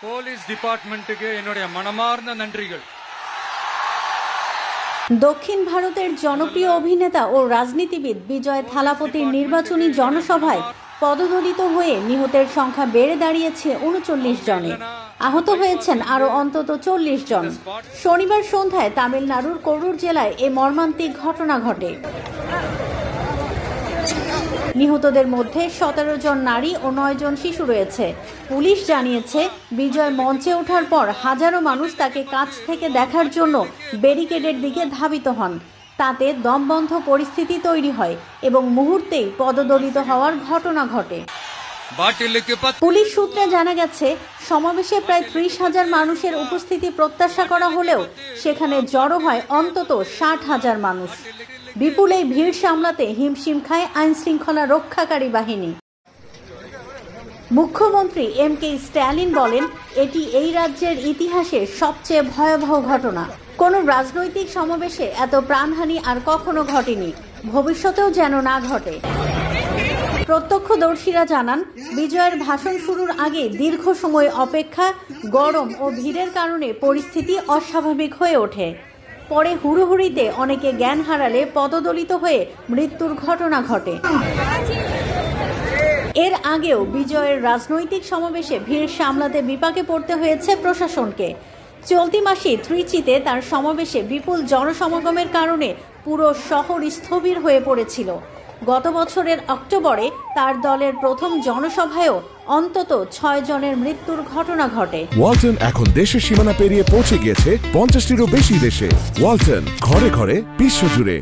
Police டிபார்ட்மெண்ட்டுக்கு என்னுடைய மனமார்ந்த நன்றிகள்। দক্ষিণ ভারতের জনপ্রিয় অভিনেতা ও রাজনীতিবিদ বিজয় থালাপতির নির্বাচনী জনসভায় পদদলিত হয়ে নিহতের সংখ্যা বেড়ে দাঁড়িয়েছে ৩৯ জনে। আহত হয়েছেন আরও অন্তত ৪০ জন। শনিবার সন্ধ্যায় তামিলনাড়ুর করুর জেলায় এ মর্মান্তিক ঘটনা ঘটে। নিহতদের মধ্যে ১৭ জন নারী ও ৯ জন শিশু রয়েছে। পুলিশ জানিয়েছে, বিজয় মঞ্চে ওঠার পর হাজারো মানুষ তাকে কাছ থেকে দেখার জন্য ব্যারিকেডের দিকে ধাবিত হন। তাতে দমবন্ধ পরিস্থিতি তৈরি হয় এবং মুহূর্তেই পদদলিত হওয়ার ঘটনা ঘটে। পুলিশ সূত্রে জানা গেছে, সমাবেশে প্রায় ৩০,০০০ মানুষের উপস্থিতি প্রত্যাশা করা হলেও সেখানে জড়ো হয় অন্তত ৬০,০০০ মানুষ। বিপুল এই ভিড় সামলাতে হিমশিম খায় আইন শৃঙ্খলা রক্ষাকারী বাহিনী। মুখ্যমন্ত্রী এম.কে. স্ট্যালিন বলেন, এটি এই রাজ্যের ইতিহাসে সবচেয়ে ভয়াবহ ঘটনা। কোনো রাজনৈতিক সমাবেশে এত প্রাণহানি আর কখনো ঘটেনি, ভবিষ্যতেও যেন না ঘটে। প্রত্যক্ষদর্শীরা জানান, বিজয়ের ভাষণ শুরুর আগে দীর্ঘ সময় অপেক্ষা, গরম ও ভিড়ের কারণে পরিস্থিতি অস্বাভাবিক হয়ে ওঠে। পরে হুড়োহুড়িতে অনেকে জ্ঞান হারালে পদদলিত হয়ে মৃত্যুর ঘটনা ঘটে। এর আগেও বিজয়ের রাজনৈতিক সমাবেশে ভিড় সামলাতে বিপাকে পড়তে হয়েছে প্রশাসনকে। চলতি মাসে ত্রিচিতে তার সমাবেশে বিপুল জনসমাগমের কারণে পুরো শহর স্থবির হয়ে পড়েছিল। গত বছরের অক্টোবরে তার দলের প্রথম জনসভায়ও অন্তত ৬ জনের মৃত্যুর ঘটনা ঘটে। ওয়ালটন এখন দেশের সীমানা পেরিয়ে পৌঁছে গিয়েছে ৫০টিরও বেশি দেশে। ওয়ালটন, ঘরে ঘরে, বিশ্বজুড়ে।